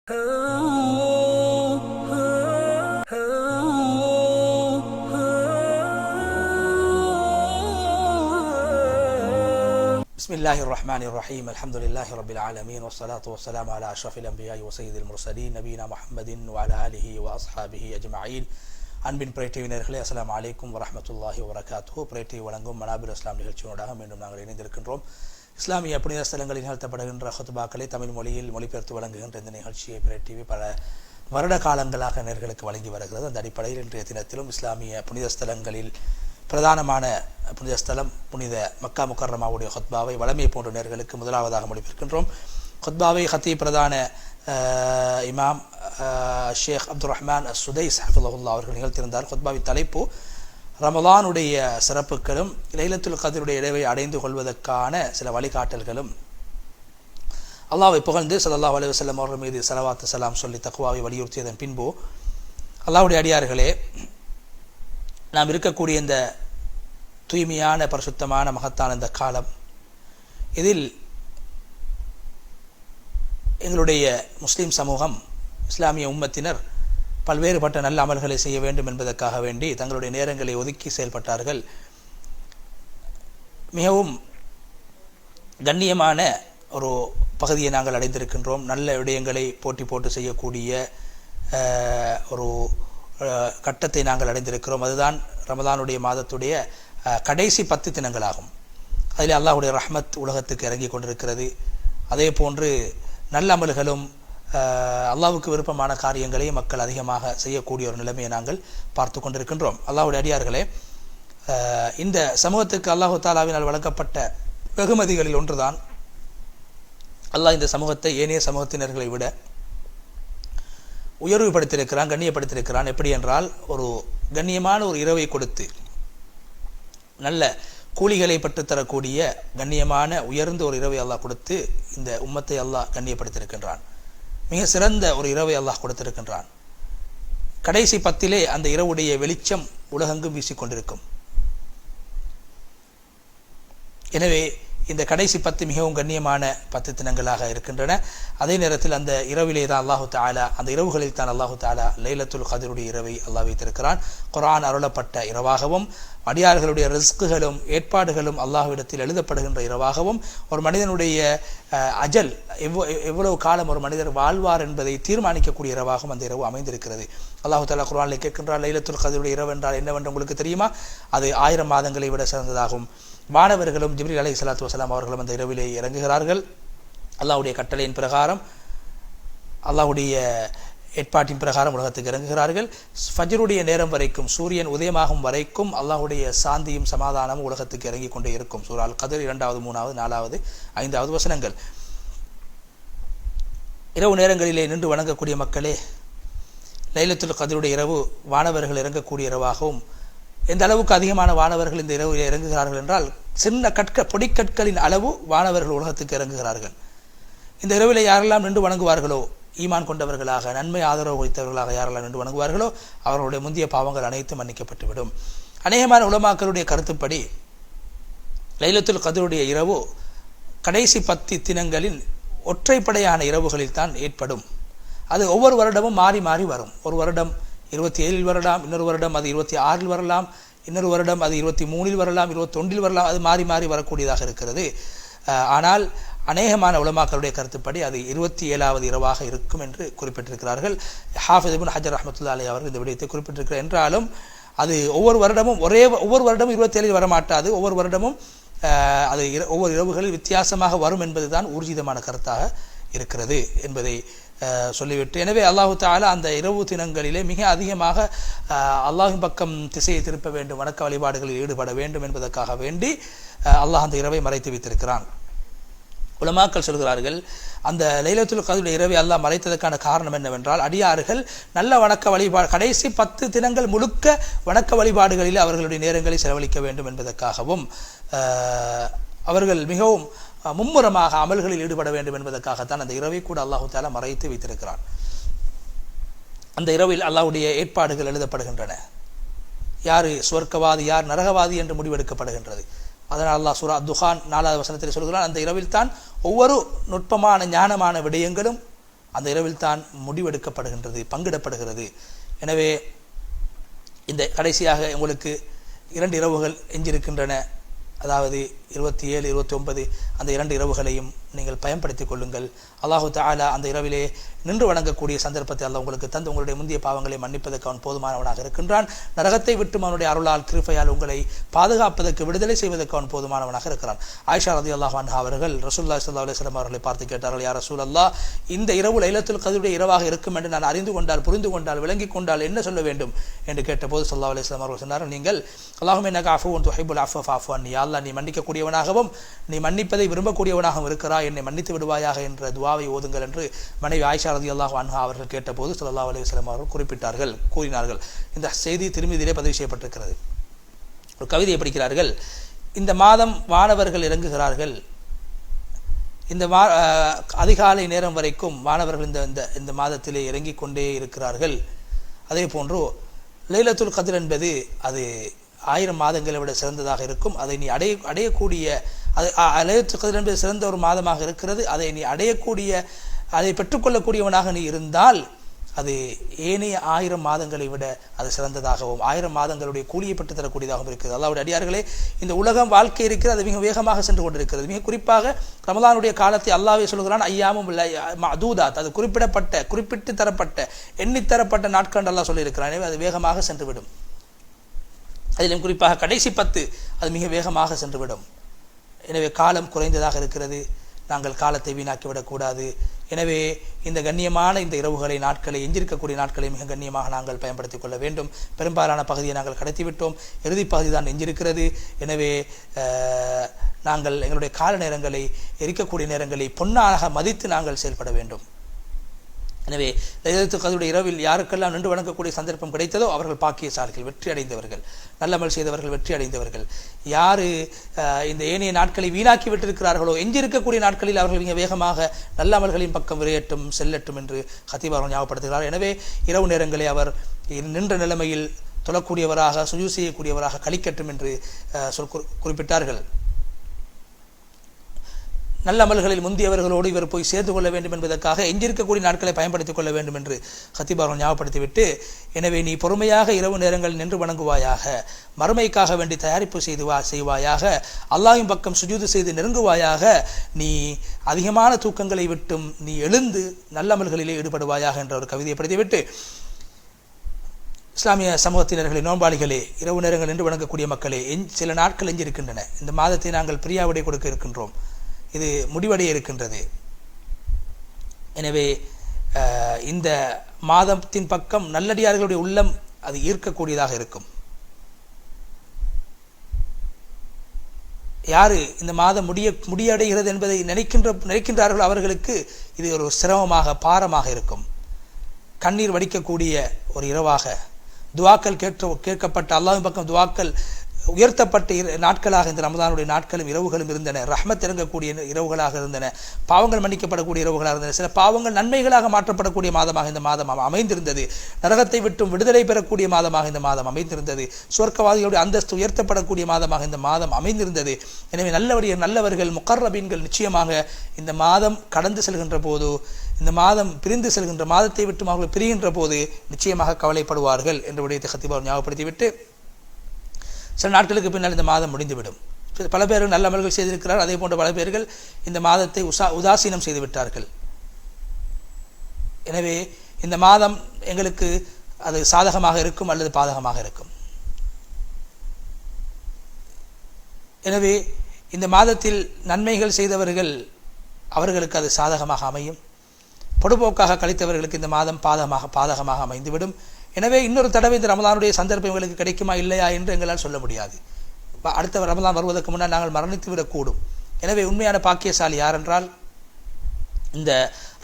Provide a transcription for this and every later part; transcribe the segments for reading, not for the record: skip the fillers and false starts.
بسم الله الرحمن الرحيم. الحمد لله رب العالمين، والصلاة والسلام على أشرف الأنبياء وسيد المرسلين نبينا محمد وعلى آله وأصحابه أجمعين. அன்பின் பிரேட்டிவினர்களே, அஸ்ஸலாமு அலைக்கும் வரஹ்மத்துல்லாஹி வபரகாத்துஹு. பிரேட்டி வழங்கும் மனாபிர் இஸ்லாம் நிகழ்ச்சியோடாக மீண்டும் நாங்கள் இணைந்திருக்கின்றோம். இஸ்லாமிய புனித ஸ்தலங்களில் நிகழ்த்தப்படுகின்ற ஹுத்பாக்களை தமிழ் மொழியில் மொழிபெயர்த்து வழங்குகின்ற இந்த நிகழ்ச்சியை பிரேட்டிவி பல வருட காலங்களாக நேர்களுக்கு வழங்கி வருகிறது. அந்த அடிப்படையில் இன்றைய தினத்திலும் இஸ்லாமிய புனித ஸ்தலங்களில் பிரதானமான புனித ஸ்தலம் புனித மக்கா முக்கர்ரமாவுடைய ஹுத்பாவை வளமை போன்ற நேர்களுக்கு முதலாவதாக மொழிபெயர்க்கின்றோம். ஹுத்பாவை ஹத்தீப் பிரதான இமாம் ஷேக் அப்துல் ரஹ்மான் சுதைஸ் ஹஃபிظஹுல்லாஹ் அவர்கள் நிகழ்த்தியிருந்தார். ஹுத்பாவின் தலைப்பு ரமலானுடைய சிறப்புகளும் லைலத்துல் கத்ருடைய இடைவை அடைந்து கொள்வதற்கான சில வழிகாட்டல்களும், அல்லாஹ்வை புகழ்ந்து ஸல்லல்லாஹு அலைஹி வஸல்லம் அவர்கள் மீது ஸலவாத்து ஸலாம் சொல்லி தக்வாவை வலியுறுத்தியதன் பின்பு, அல்லாஹ்வுடைய அடியார்களே, நாம் இருக்கக்கூடிய இந்த தூய்மையான பரிசுத்தமான மகத்தான இந்த காலம், இதில் எங்களுடைய முஸ்லீம் சமூகம், இஸ்லாமிய உம்மத்தினர் பல்வேறுபட்ட நல்ல அமல்களை செய்ய வேண்டும் என்பதற்காக வேண்டி தங்களுடைய நேரங்களை ஒதுக்கி செயல்பட்டார்கள். மிகவும் கண்ணியமான ஒரு பகுதியை நாங்கள் அடைந்திருக்கின்றோம். நல்ல விடயங்களை போட்டி போட்டு செய்யக்கூடிய ஒரு கட்டத்தை நாங்கள் அடைந்திருக்கிறோம். அதுதான் ரமலானுடைய மாதத்துடைய கடைசி 10 தினங்களாகும். அதில் அல்லாஹ்வுடைய ரஹ்மத் உலகத்துக்கு இறங்கி கொண்டிருக்கிறது. அதே போன்று நல்ல அமல்களும் அல்லாஹ்வுக்கு விருப்பமான காரியங்களை மக்கள் அதிகமாக செய்யக்கூடிய ஒரு நிலைமையை நாங்கள் பார்த்து கொண்டிருக்கின்றோம். அல்லாஹ்வுடைய அடியார்களே, இந்த சமூகத்துக்கு அல்லாஹு தாலாவினால் வழங்கப்பட்ட வெகுமதிகளில் ஒன்றுதான், அல்லாஹ் இந்த சமூகத்தை ஏனைய சமூகத்தினர்களை விட உயர்வுபடுத்தியிருக்கிறான், கண்ணியப்படுத்தியிருக்கிறான். எப்படி என்றால், ஒரு கண்ணியமான ஒரு இரவை கொடுத்து நல்ல கூலிகளை பெற்றுத்தரக்கூடிய கண்ணியமான உயர்ந்த ஒரு இரவை அல்லாஹ் கொடுத்து இந்த உம்மத்தை அல்லாஹ் கண்ணியப்படுத்தியிருக்கின்றான். மிக சிறந்த ஒரு இரவை அல்லாஹ் கொடுத்திருக்கின்றான். கடைசி 10 அந்த இரவுடைய வெளிச்சம் உலகெங்கும் வீசிக்கொண்டிருக்கும். எனவே இந்த கடைசி 10 மிகவும் கண்ணியமான 10 தினங்களாக இருக்கின்றன. அதே நேரத்தில் அந்த இரவிலே தான் அல்லாஹு தஆலா, அந்த இரவுகளில் தான் அல்லாஹு தஆலா லைலத்துல் கத்ருடைய இரவை அல்லாஹ் வைத்திருக்கிறான். குர்ஆன் அருளப்பட்ட இரவாகவும், அடியார்களுடைய ரிஸ்குகளும் ஏற்பாடுகளும் அல்லாஹ்விடத்தில் எழுதப்படுகின்ற இரவாகவும், ஒரு மனிதனுடைய அஜல் எவ்வளவு காலம் ஒரு மனிதர் வாழ்வார் என்பதை தீர்மானிக்கக்கூடிய இரவாகவும் அந்த இரவு அமைந்திருக்கிறது. அல்லாஹு தஆலா குர்ஆனில் கேட்கின்றார், லைலத்துல் கத்ருடைய இரவு என்றால் என்னவென்று உங்களுக்கு தெரியுமா? அது 1000 மாதங்களை விட சிறந்ததாகும். மாணவர்களும் ஜிப்ரீல் அலைஹிஸ்ஸலாத்து வஸலாம் அவர்களும் அந்த இரவிலே இறங்குகிறார்கள். அல்லாஹ்வுடைய கட்டளையின் பிரகாரம், அல்லாஹ்வுடைய ஏற்பாட்டின் பிரகாரம் உலகத்துக்கு இறங்குகிறார்கள். ஃபஜ்ருடைய நேரம் வரைக்கும், சூரியன் உதயமாகும் வரைக்கும் அல்லாஹ்வுடைய சாந்தியும் சமாதானமும் உலகத்துக்கு இறங்கி கொண்டே இருக்கும். சூரா அல் கத்ர் 2வது 3வது 4வது 5வது வசனங்கள். இரவு நேரங்களிலே நின்று வணங்கக்கூடிய மக்களே, லைலத்துல் கத்ருடைய இரவு வானவர்கள் இறங்கக்கூடிய இரவாகவும், எந்த அளவுக்கு அதிகமான வானவர்கள் இந்த இரவில் இறங்குகிறார்கள் என்றால், சின்ன பொடிக்கற்களின் அளவு வானவர்கள் உலகத்துக்கு இறங்குகிறார்கள். இந்த இரவிலே யாரெல்லாம் நின்று வணங்குவார்களோ, ஈமான் கொண்டவர்களாக, நன்மை ஆதரவு வைத்தவர்களாக யாரெல்லாம் நின்று வணங்குவார்களோ, அவர்களுடைய முந்தைய பாவங்கள் அனைத்தும் மன்னிக்கப்பட்டுவிடும். அநேகமான உலமாக்களுடைய கருத்துப்படி லைலத்துல் கத்ருடைய இரவு கடைசி 10 தினங்களின் ஒற்றைப்படையான இரவுகளில் தான் ஏற்படும். அது ஒவ்வொரு வருடமும் மாறி மாறி வரும். ஒரு வருடம் 27 வரலாம், இன்னொரு வருடம் அது 26 வரலாம், இன்னொரு வருடம் அது 23 வரலாம், 21 வரலாம். அது மாறி மாறி வரக்கூடியதாக இருக்கிறது. ஆனால் அநேகமான உலமாக்களுடைய கருத்துப்படி அது 27வது இரவாக இருக்கும் என்று குறிப்பிட்டிருக்கிறார்கள். ஹாஃபிஸ் இப்னு ஹஜர் ரஹ்மத்துல்லாஹி அலைஹி அவர்கள் இந்த விடயத்தை குறிப்பிட்டிருக்கிறார். என்றாலும் அது ஒவ்வொரு வருடமும் 27 வரமாட்டாது. ஒவ்வொரு வருடமும் அது ஒவ்வொரு இரவுகளில் வித்தியாசமாக வரும் என்பதுதான் ஊர்ஜிதமான கருத்தாக இருக்கிறது என்பதை சொல்லிவிட்டு, எனவே அல்லாஹு தஆலா அந்த இரவு தினங்களிலே மிக அதிகமாக அல்லாஹ்வின் பக்கம் திசையை திருப்ப வேண்டும், வணக்க வழிபாடுகளில் ஈடுபட வேண்டும் என்பதற்காக வேண்டி அல்லாஹ் அந்த இரவை மறைத்து வைத்திருக்கிறான். உலமாக்கள் சொல்கிறார்கள், அந்த லைலத்துல் கத்ருடைய இரவை அல்லாஹ் மறைத்ததற்கான காரணம் என்னவென்றால், அடியார்கள் நல்ல வணக்க வழிபாடு கடைசி 10 தினங்கள் முழுக்க வணக்க வழிபாடுகளில் அவர்களுடைய நேரங்களை செலவழிக்க வேண்டும் என்பதற்காகவும், அவர்கள் மிகவும் மும்முரமாக அமல்களில் ஈடுபட வேண்டும் என்பதற்காகத்தான் அந்த இரவை கூட அல்லாஹு தஆலா மறைத்து வைத்திருக்கிறான். அந்த இரவில் அல்லாஹ்வுடைய ஏற்பாடுகள் எழுதப்படுகின்றன. யார் சுவர்க்கவாதி, யார் நரகவாதி என்று முடிவெடுக்கப்படுகின்றது. அதனால் அல்லாஹ் சூரா துஹான் 4வது வசனத்தில் சொல்கிறான், அந்த இரவில் தான் ஒவ்வொரு நுட்பமான ஞானமான விடயங்களும் அந்த இரவில் தான் முடிவெடுக்கப்படுகின்றது, பங்கிடப்படுகிறது. எனவே இந்த கடைசியாக உங்களுக்கு 2 இரவுகள் எஞ்சிருக்கின்றன. அதாவது 27, 29 அந்த 2 இரவுகளையும் நீங்கள் பயன்படுத்திக் கொள்ளுங்கள். அல்லாஹு தஆலா அந்த இரவிலே நின்று வணங்கக்கூடிய சந்தர்ப்பத்தை அல்லாஹ் உங்களுக்கு தந்து உங்களுடைய முந்தைய பாவங்களை மன்னிப்பதற்கு அவன் போதுமானவனாக இருக்கின்றான். நரகத்தை விட்டு அவனுடைய அருளால் கிருபையால் உங்களை பாதுகாப்பதற்கு, விடுதலை செய்வதற்கு அவன் போதுமானவனாக இருக்கிறான். ஆயிஷா ரலியல்லாஹு அன்ஹா அவர்கள் ரசூலுல்லாஹி ஸல்லல்லாஹு அலைஹி வஸல்லம் அவர்களை பார்த்து கேட்டார்கள், யா ரசூலல்லாஹ், இந்த இரவு லைலத்துல் கத்ருடைய இரவாக இருக்கும் என்று நான் அறிந்து கொண்டால், புரிந்து கொண்டால், விளங்கிக் கொண்டால் என்ன சொல்ல வேண்டும் என்று கேட்டபோது ஸல்லல்லாஹு அலைஹி வஸல்லம் அவர்கள் சொன்னார்கள், நீங்கள் அல்லாஹும்ம இன்னக அஃபுவுன் துஹிப்புல் அஃவ ஃபஅஃபு அன்னி, யா அல்லாஹ், நீ மன்னிக்கக்கூடியவனாகவும் நீ மன்னிப்பதை விரும்பக்கூடியவனாகவும் இருக்கிறாய், என்னை மன்னித்து விடுவாயாக என்ற துஆவை ஓதுங்கள் என்று மனைவி ஆயிஷா ரலியல்லாஹு அன்ஹா அவர்கள் கேட்டபோது ஸல்லல்லாஹு அலைஹி வஸல்லம் அவர்கள் குறிப்பிட்டார்கள், கூறினார்கள். இந்த செய்தி திருமிதியிலே பதிவு செய்யப்பட்டிருக்கிறது. ஒரு கவிதையை படிக்கிறார்கள். இந்த மாதம் வானவர்கள் இறங்குகிறார்கள். இந்த அதிகாலை நேரம் வரைக்கும் வானவர்கள் இந்த மாதத்திலே இறங்கிக் கொண்டே இருக்கிறார்கள். அதே போன்று லைலத்துல் கத்ர் என்பது அது 1000 மாதங்களை விட சிறந்ததாக இருக்கும். அதை நீ அடையக்கூடிய லைலத்துல் கத்ர் என்பது சிறந்த ஒரு மாதமாக இருக்கிறது. அதை நீ அடையக்கூடிய, அதை பெற்றுக்கொள்ளக்கூடியவனாக நீ இருந்தால் அது ஏனைய 1000 மாதங்களை விட அது சிறந்ததாகவும் 1000 மாதங்களுடைய கூலியை பெற்று தரக்கூடியதாகவும் இருக்கிறது. அல்லாஹ்வுடைய அடியார்களே, இந்த உலகம் வாழ்க்கை இருக்கிறது, அது மிக வேகமாக சென்று கொண்டிருக்கிறது. மிக குறிப்பாக ரமலானுடைய காலத்தை அல்லாஹ்வே சொல்கிறான், ஐயாமும் மஅதூதாத், அது குறிப்பிட்டு தரப்பட்ட, எண்ணித்தரப்பட்ட நாட்கள் அல்லாஹ் சொல்லியிருக்கிறான். எனவே அது வேகமாக சென்றுவிடும். அதிலும் குறிப்பாக கடைசி 10 அது மிக வேகமாக சென்றுவிடும். எனவே காலம் குறைந்ததாக இருக்கிறது. நாங்கள் காலத்தை வீணாக்கிவிடக்கூடாது. எனவே இந்த கண்ணியமான இந்த இரவுகளை, நாட்களை, எஞ்சிருக்கக்கூடிய நாட்களை மிக கண்ணியமாக நாங்கள் பயன்படுத்திக் கொள்ள வேண்டும். பெரும்பாலான பகுதியை நாங்கள் கடத்திவிட்டோம். இறுதி பகுதி தான் எஞ்சிருக்கிறது. எனவே நாங்கள் எங்களுடைய கால நேரங்களை, எரிக்கக்கூடிய நேரங்களை பொன்னாக மதித்து நாங்கள் செயல்பட வேண்டும். எனவே லைலத்துல் கத்ருடைய இரவில் யாருக்கெல்லாம் நின்று வணங்கக்கூடிய சந்தர்ப்பம் கிடைத்ததோ அவர்கள் பாக்கியசாலிகள், வெற்றி அடைந்தவர்கள், நல்லமல் செய்தவர்கள், வெற்றி அடைந்தவர்கள். யாரு இந்த ஏனைய நாட்களை வீணாக்கி விட்டிருக்கிறார்களோ, எஞ்சிருக்கக்கூடிய நாட்களில் அவர்கள் மிக வேகமாக நல்ல அமல்களின் பக்கம் விரையட்டும், செல்லட்டும் என்று கத்தீப் அவர்கள் ஞாபகப்படுத்துகிறார். எனவே இரவு நேரங்களை அவர் நின்ற நிலைமையில் தொழக்கூடியவராக, சுஜூத் செய்யக்கூடியவராக கழிக்கட்டும் என்று குறிப்பிட்டார்கள். நல்ல அமல்களில் முந்தியவர்களோடு இவர் போய் சேர்ந்து கொள்ள வேண்டும் என்பதற்காக எஞ்சிருக்கக்கூடிய நாட்களை பயன்படுத்திக் கொள்ள வேண்டும் என்று கத்தீப் அவர்கள் ஞாபகப்படுத்திவிட்டு, எனவே நீ பொறுமையாக இரவு நேரங்கள் நின்று வணங்குவாயாக, மறுமைக்காக வேண்டி தயாரிப்பு செய்வாயாக, அல்லாஹ்வின் பக்கம் சுஜூது செய்து நெருங்குவாயாக, நீ அதிகமான தூக்கங்களை விட்டும் நீ எழுந்து நல்ல அமல்களிலே ஈடுபடுவாயாக என்ற ஒரு கவிதையை படித்துவிட்டு, இஸ்லாமிய சமூகத்தினர்களே, நோன்பாளிகளே, இரவு நேரங்கள் நின்று வணங்கக்கூடிய மக்களே, சில நாட்கள் எஞ்சிருக்கின்றன. இந்த மாதத்தை நாங்கள் பிரியாவிடை கொடுக்க இருக்கின்றோம். இது முடிவடைய இருக்கின்றது. எனவே இந்த மாதத்தின் பக்கம் நல்லடியார்களுடைய உள்ளம் அது ஈர்க்கக்கூடியதாக இருக்கும். யாரு இந்த மாதம் முடியடைகிறது என்பதை நினைக்கின்றார்களோ அவர்களுக்கு இது ஒரு சிரமமாக, பாரமாக இருக்கும். கண்ணீர் வடிக்கக்கூடிய ஒரு இரவாக, துவாக்கள் கேட்கப்பட்ட, அல்லாஹ்வின் பக்கம் துவாக்கள் உயர்த்தப்பட்ட நாட்களாக இந்த ரமதானுடைய நாட்களும் இரவுகளும் இருந்தன. ரஹ்மத் இறங்கக்கூடிய இரவுகளாக இருந்தன. பாவங்கள் மன்னிக்கப்படக்கூடிய இரவுகளாக இருந்தன. சில பாவங்கள் நன்மைகளாக மாற்றப்படக்கூடிய மாதமாக இந்த மாதம் அமைந்திருந்தது. நரகத்தை விட்டும் விடுதலை பெறக்கூடிய மாதமாக இந்த மாதம் அமைந்திருந்தது. சுவர்க்கவாதிகளுடைய அந்தஸ்து உயர்த்தப்படக்கூடிய மாதமாக இந்த மாதம் அமைந்திருந்தது. எனவே நல்லவர்கள், முகர்ரபீன்கள் நிச்சயமாக இந்த மாதம் கடந்து செல்கின்ற போது, இந்த மாதம் பிரிந்து செல்கின்ற, மாதத்தை விட்டு அவர்கள் பிரிகின்ற போது நிச்சயமாக கவலைப்படுவார்கள் என்ற விடயத்தை கத்தீப் ஞாபகப்படுத்திவிட்டு, சில நாட்களுக்கு பின்னால் இந்த மாதம் முடிந்துவிடும். பல பேர்கள் நல்ல அமல்கள் செய்திருக்கிறார். அதே போன்ற பல பேர்கள் இந்த மாதத்தை உதாசீனம் செய்து விட்டார்கள். எனவே இந்த மாதம் எங்களுக்கு அது சாதகமாக இருக்கும் அல்லது பாதகமாக இருக்கும். எனவே இந்த மாதத்தில் நன்மைகள் செய்தவர்கள், அவர்களுக்கு அது சாதகமாக அமையும். பொடுபோக்காக கழித்தவர்களுக்கு இந்த மாதம் பாதகமாக அமைந்துவிடும். எனவே இன்னொரு தடவை இந்த ரமலானுடைய சந்தர்ப்பம் எங்களுக்கு கிடைக்குமா இல்லையா என்று எங்களால் சொல்ல முடியாது. அடுத்த ரமலான் வருவதற்கு முன்னால் நாங்கள் மரணித்து விடக்கூடும். எனவே உண்மையான பாக்கியசாலி யார் என்றால், இந்த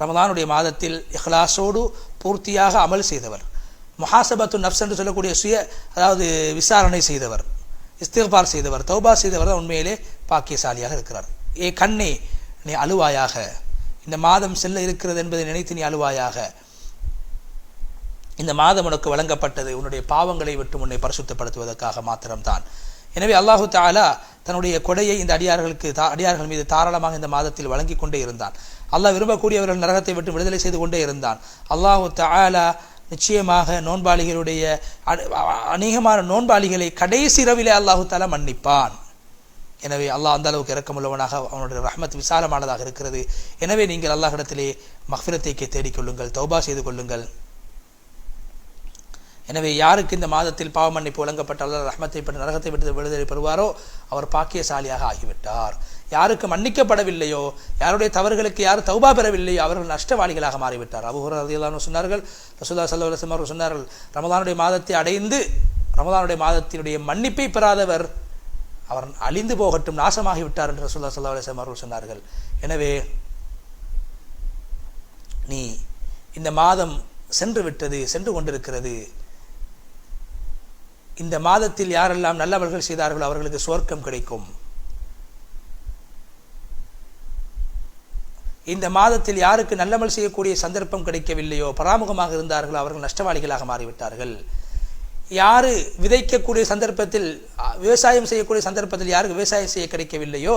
ரமலானுடைய மாதத்தில் இஹ்லாஸோடு பூர்த்தியாக அமல் செய்தவர், முஹாசபத்து நஃப்ஸ் என்று சொல்லக்கூடிய அதாவது விசாரணை செய்தவர், இஸ்திக்பார் செய்தவர், தௌபா செய்தவர் தான் உண்மையிலே பாக்கியசாலியாக இருக்கிறார். ஏ கண்ணே, நீ அழுவாயாக, இந்த மாதம் செல்ல இருக்கிறது என்பதை நினைத்து நீ அழுவாயாக. இந்த மாதம் உனக்கு வழங்கப்பட்டது உன்னுடைய பாவங்களை விட்டு உன்னை பரிசுத்தப்படுத்துவதற்காக மாத்திரம்தான். எனவே அல்லாஹு தஆலா தன்னுடைய கொடையை இந்த அடியார்கள் மீது தாராளமாக இந்த மாதத்தில் வழங்கி கொண்டே இருந்தான். அல்லாஹ் விரும்பக்கூடியவர்கள் நரகத்தை விட்டு விடுதலை செய்து கொண்டே இருந்தான். அல்லாஹு தஆலா நிச்சயமாக நோன்பாளிகளுடைய அநேகமான நோன்பாளிகளை கடைசி இரவிலே அல்லாஹு தஆலா மன்னிப்பான். எனவே அல்லாஹ் அந்த அளவுக்கு இரக்கமுள்ளவனாக, அவனுடைய ரஹ்மத் விசாலமானதாக இருக்கிறது. எனவே நீங்கள் அல்லாஹ்விடத்திலே மக்ஃபிரத்தை தேடிக்கொள்ளுங்கள், தௌபா செய்து கொள்ளுங்கள். எனவே யாருக்கு இந்த மாதத்தில் பாவ மன்னிப்பு வழங்கப்பட்ட அல்லாஹ் ரஹ்மத்தை பெற்று நரகத்தை விட்டு விடுதலை பெறுவாரோ அவர் பாக்கியசாலியாக ஆகிவிட்டார். யாருக்கு மன்னிக்கப்படவில்லையோ, யாருடைய தவறுகளுக்கு யார் தௌபா பெறவில்லையோ அவர்கள் நஷ்டவாளிகளாக மாறிவிட்டார். அபூ ஹுரைரா ரலியல்லாஹு அன்ஹு சொன்னார்கள், ரசூலுல்லாஹி ஸல்லல்லாஹு அலைஹி வஸல்லம் அவர்கள் சொன்னார்கள், ரமலானுடைய மாதத்தை அடைந்து ரமலானுடைய மாதத்தினுடைய மன்னிப்பை பெறாதவர் அவர் அழிந்து போகட்டும், நாசமாகிவிட்டார் என்று ரசூலுல்லாஹி ஸல்லல்லாஹு அலைஹி வஸல்லம் அவர்கள் சொன்னார்கள். எனவே நீ இந்த மாதம் சென்று விட்டது, சென்று கொண்டிருக்கிறது. இந்த மாதத்தில் யாரெல்லாம் நல்லவர்கள் செய்தார்களோ அவர்களுக்கு சுவர்க்கம் கிடைக்கும். இந்த மாதத்தில் யாருக்கு நல்லமல் செய்யக்கூடிய சந்தர்ப்பம் கிடைக்கவில்லையோ, பராமுகமாக இருந்தார்களோ அவர்கள் நஷ்டவாளிகளாக மாறிவிட்டார்கள். யாரு விதைக்கக்கூடிய சந்தர்ப்பத்தில், விவசாயம் செய்யக்கூடிய சந்தர்ப்பத்தில் யாருக்கு விவசாயம் செய்ய கிடைக்கவில்லையோ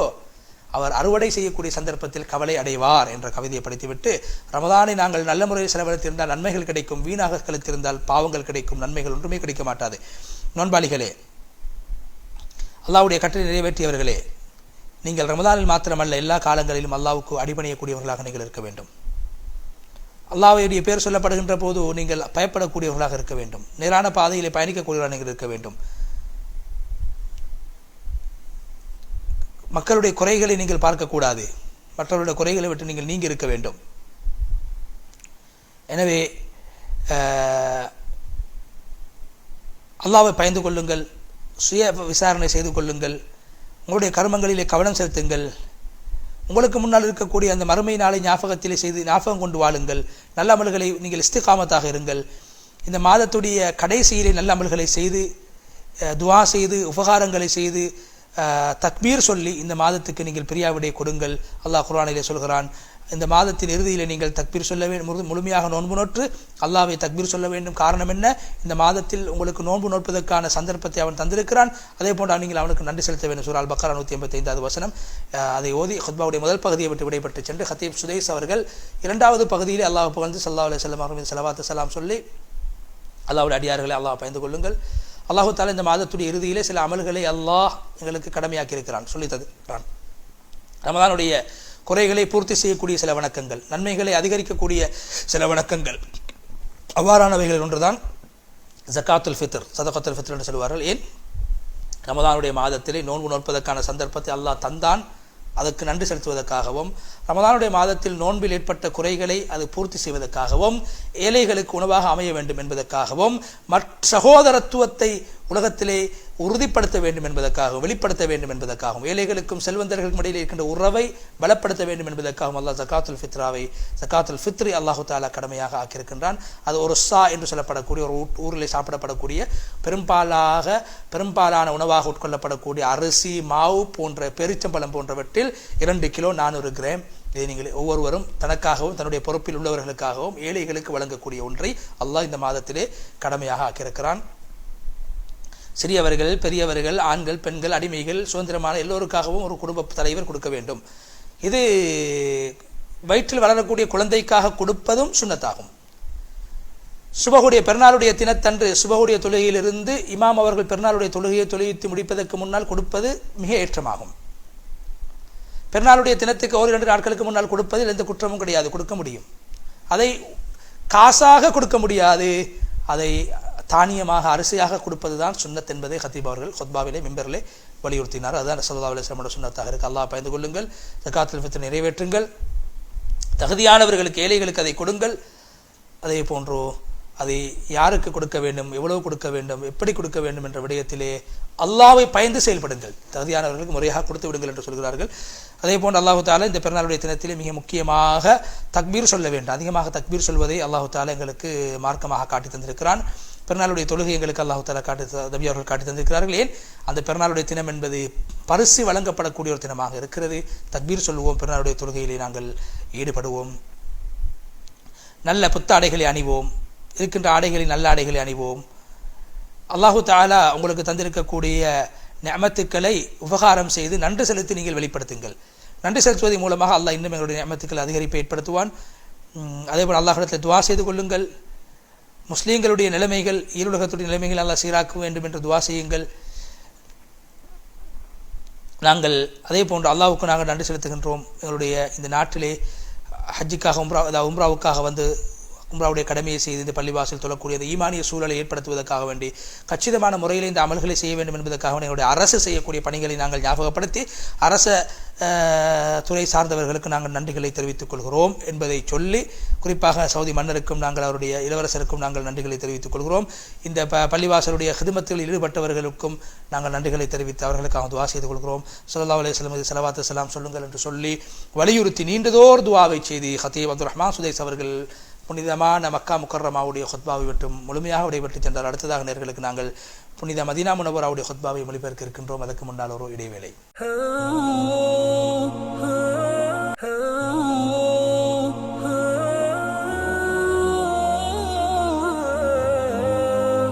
அவர் அறுவடை செய்யக்கூடிய சந்தர்ப்பத்தில் கவலை அடைவார் என்ற கவிதையை படித்துவிட்டு, ரமதானை நாங்கள் நல்ல முறையில் செலவழித்திருந்தால் நன்மைகள் கிடைக்கும், வீணாக கழித்திருந்தால் பாவங்கள் கிடைக்கும், நன்மைகள் ஒன்றுமே கிடைக்க மாட்டாது. நோன்பாளிகளே, அல்லாஹ்வுடைய கட்டளை நிறைவேற்றியவர்களே, நீங்கள் ரமதானில் மாத்திரமல்ல எல்லா காலங்களிலும் அல்லாஹ்வுக்கு அடிபணியக்கூடியவர்களாக நீங்கள் இருக்க வேண்டும். அல்லாஹ்வுடைய பேர் சொல்லப்படுகின்ற போது நீங்கள் பயப்படக்கூடியவர்களாக இருக்க வேண்டும். நேரான பாதையிலே பயணிக்கக்கூடியவர்களாக நீங்கள் இருக்க வேண்டும். மக்களுடைய குறைகளை நீங்கள் பார்க்கக்கூடாது, மற்றவருடைய குறைகளை விட்டு நீங்கள் நீங்கி இருக்க வேண்டும். எனவே அல்லாஹ்வை பயந்து கொள்ளுங்கள், சுய விசாரணை செய்து கொள்ளுங்கள், உங்களுடைய கர்மங்களிலே கவனம் செலுத்துங்கள். உங்களுக்கு முன்னால் இருக்கக்கூடிய அந்த மறுமை நாளை ஞாபகம் கொண்டு வாழுங்கள். நல்ல அமல்களை நீங்கள் இஸ்திகாமத்தாக இருங்கள். இந்த மாதத்துடைய கடைசியிலே நல்ல அமல்களை செய்து, துஆ செய்து, உபகாரங்களை செய்து, தக்பீர் சொல்லி இந்த மாதத்துக்கு நீங்கள் பிரியாவிடை கொடுங்கள். அல்லாஹ் குர்ஆனிலே சொல்கிறான், இந்த மாதத்தின் இறுதியிலே நீங்கள் தக்பீர் சொல்ல வேண்டும், முழுமையாக நோன்பு நோற்று அல்லாஹ்வை தக்பீர் சொல்ல வேண்டும். காரணம் என்ன? இந்த மாதத்தில் உங்களுக்கு நோன்பு நோற்பதற்கான சந்தர்ப்பத்தை அவன் தந்திருக்கிறான். அதே போன்று நீங்கள் அவனுக்கு நன்றி செலுத்த வேண்டும். சூரா அல்-பக்ரா 185வது வசனம். அதை ஓதி ஹுத்பாவுடைய முதல் பகுதியை விட்டு விடைபெற்று சென்று ஹத்தீப் சுதைஸ் அவர்கள் இரண்டாவது பகுதியிலே அல்லாஹ் புகழ்ந்து ஸல்லல்லாஹு அலைஹி வஸல்லம் அவர்கள் ஸலவாத்து ஸலாம் சொல்லி, அல்லாஹ்வுடைய அடியார்களை அல்லாஹ் பயந்து கொள்ளுங்கள். அல்லாஹு தஆலா இந்த மாதத்துடைய இறுதியிலே சில அமல்களை அல்லாஹ் எங்களுக்கு கடமையாக்கி இருக்கிறான், சொல்லி தருகிறான். ரமதானுடைய குறைகளை பூர்த்தி செய்யக்கூடிய சில வணக்கங்கள், நன்மைகளை அதிகரிக்கக்கூடிய சில வணக்கங்கள், அவ்வாறானவைகள் ஒன்றுதான் ஜகாத்துல் ஃபித்ர், சதகத்துல் ஃபித்ர் என்று சொல்வார்கள். ஏன்? ரமதானுடைய மாதத்திலே நோன்பு நோற்பதற்கான சந்தர்ப்பத்தை அல்லாஹ் தந்தான், அதற்கு நன்றி செலுத்துவதற்காகவும், ரமதானுடைய மாதத்தில் நோன்பில் ஏற்பட்ட குறைகளை அது பூர்த்தி செய்வதற்காகவும், ஏழைகளுக்கு உணவாக அமைய வேண்டும் என்பதற்காகவும், சகோதரத்துவத்தை உலகத்திலே உறுதிப்படுத்த வேண்டும் என்பதற்காகவும், வெளிப்படுத்த வேண்டும் என்பதற்காகவும், ஏழைகளுக்கும் செல்வந்தர்களுக்கும் இடையில் இருக்கின்ற உறவை பலப்படுத்த வேண்டும் என்பதற்காகவும் அல்லாஹ் ஜகாத்துல் ஃபித்ரி அல்லாஹு தஆலா கடமையாக ஆக்கியிருக்கின்றான். அது ஒரு சா என்று சொல்லப்படக்கூடிய ஒரு ஊரில் சாப்பிடப்படக்கூடிய பெரும்பாலான உணவாக உட்கொள்ளப்படக்கூடிய அரிசி, மாவு போன்ற பெரிச்சம்பழம் போன்றவற்றில் 2 கிலோ 400 கிராம் இதை நீங்கள் ஒவ்வொருவரும் தனக்காகவும் தன்னுடைய பொறுப்பில் உள்ளவர்களுக்காகவும் ஏழைகளுக்கு வழங்கக்கூடிய ஒன்றை அல்லாஹ் இந்த மாதத்திலே கடமையாக ஆக்கியிருக்கிறான். சிறியவர்கள், பெரியவர்கள், ஆண்கள், பெண்கள், அடிமைகள், சுதந்திரமான எல்லோருக்காகவும் ஒரு குடும்ப தலைவர் கொடுக்க வேண்டும். இது வயிற்றில் வளரக்கூடிய குழந்தைக்காக கொடுப்பதும் சுன்னத்தாகும். சுபகுடைய பெருநாளுடைய தினத்தன்று சுபகுடைய தொழுகையிலிருந்து இமாம் அவர்கள் பெருநாளுடைய தொழுகையை தொழுவித்து முடிப்பதற்கு முன்னால் கொடுப்பது மிக ஏற்றமாகும். பெருநாளுடைய தினத்துக்கு 1-2 நாட்களுக்கு முன்னால் கொடுப்பதில் எந்த குற்றமும் கிடையாது, கொடுக்க முடியும். அதை காசாக கொடுக்க முடியாது, அதை தானியமாக அரிசியாக கொடுப்பதுதான் சுன்னத் என்பதை ஹத்தீப் அவர்கள் ஹுத்பாவிலே மிம்பரிலே வலியுறுத்தினார். அதுதான் ஸல்லல்லாஹு அலைஹி வஸல்லம் சுன்னத்தாக இருக்கு. அல்லாஹ் பயந்து கொள்ளுங்கள், ஜகாத்துல் ஃபித்ர் நிறைவேற்றுங்கள், தகுதியானவர்களுக்கு ஏழைகளுக்கு அதை கொடுங்கள். அதே போன்று அதை யாருக்கு கொடுக்க வேண்டும், எவ்வளவு கொடுக்க வேண்டும், எப்படி கொடுக்க வேண்டும் என்ற விடயத்திலே அல்லாஹ்வை பயந்து செயல்படுங்கள். தகுதியானவர்களுக்கு முறையாக கொடுத்து விடுங்கள் என்று சொல்கிறார்கள். அதே போன்று அல்லாஹு தஆலா இந்த பெருநாளுடைய தினத்திலே மிக முக்கியமாக தக்பீர் சொல்ல வேண்டும். அதிகமாக தக்பீர் சொல்வதை அல்லாஹு தஆலா எங்களுக்கு மார்க்கமாக காட்டி தந்திருக்கிறான். பெருநாளுடைய தொழுகை எங்களுக்கு அல்லாஹு தஆலா நபி அவர்கள் காட்டி தந்திருக்கிறார்கள். ஏன்? அந்த பெருநாளுடைய தினம் என்பது பரிசு வழங்கப்படக்கூடிய ஒரு தினமாக இருக்கிறது. தக்பீர் சொல்லுவோம், பெருநாளுடைய தொழுகையிலே நாங்கள் ஈடுபடுவோம், நல்ல புத்த ஆடைகளை அணிவோம், இருக்கின்ற ஆடைகளில் நல்ல ஆடைகளை அணிவோம். அல்லாஹு தஆலா உங்களுக்கு தந்திருக்கக்கூடிய நிஅமத்துக்களை உபகாரம் செய்து நன்றி செலுத்தி நீங்கள் வெளிப்படுத்துங்கள். நன்றி செலுத்துவதன் மூலமாக அல்லாஹ் இன்னும் எங்களுடைய நியமத்துக்கள் அதிகரிப்பை ஏற்படுத்துவான். அதேபோல் அல்லாஹ்விடத்தில் துஆ செய்து கொள்ளுங்கள். முஸ்லீம்களுடைய நிலைமைகள், ஈருலகத்துடைய நிலைமைகள் அல்லாஹ் சீராக்க வேண்டும் என்று துஆ செய்யுங்கள். நாங்கள் அதே போன்று அல்லாஹ்வுக்கு நாங்கள் நன்றி செலுத்துகின்றோம். எங்களுடைய இந்த நாட்டிலே ஹஜ்ஜுக்காக உம்ராவுக்காக வந்து உம்ராவுடைய கடமையை செய்து இந்த பள்ளிவாசல் தொழக்கூடிய இந்த ஈமானிய சூழலை ஏற்படுத்துவதற்காக வேண்டி கச்சிதமான முறையில் இந்த அமல்களை செய்ய வேண்டும் என்பதற்காக எங்களுடைய அரசு செய்யக்கூடிய பணிகளை நாங்கள் ஞாபகப்படுத்தி அரச துறை சார்ந்தவர்களுக்கு நாங்கள் நன்றிகளை தெரிவித்துக் கொள்கிறோம் என்பதை சொல்லி, குறிப்பாக சவுதி மன்னருக்கும் நாங்கள் அவருடைய இளவரசருக்கும் நாங்கள் நன்றிகளை தெரிவித்துக் கொள்கிறோம். இந்த பள்ளிவாசலுடைய ஹிதுமத்தில் ஈடுபட்டவர்களுக்கும் நாங்கள் நன்றிகளை தெரிவித்து அவர்களுக்காக துஆ செய்து கொள்கிறோம். ஸல்லல்லாஹு அலைஹி வஸல்லம் ஸலவாத்து ஸலாம் சொல்லுங்கள் என்று சொல்லி வலியுறுத்தி நீண்டதோர் துஆவை செய்தி ஹதீப் அப்துல் ரஹ்மான் சுதைஸ் அவர்கள் புனிதமான மக்கா முக்கர்ரமாவுடைய ஹுத்பாவை விட்டு முழுமையாக விடைபெற்று சென்றார். அடுத்ததாக நேர்களுக்கு நாங்கள் புனித மதீனா முனவ்வராவுடைய ஹுத்பாவை மொழிபெயர்க்க இருக்கின்றோம். அதற்கு முன்னால் ஒரு இடைவேளை.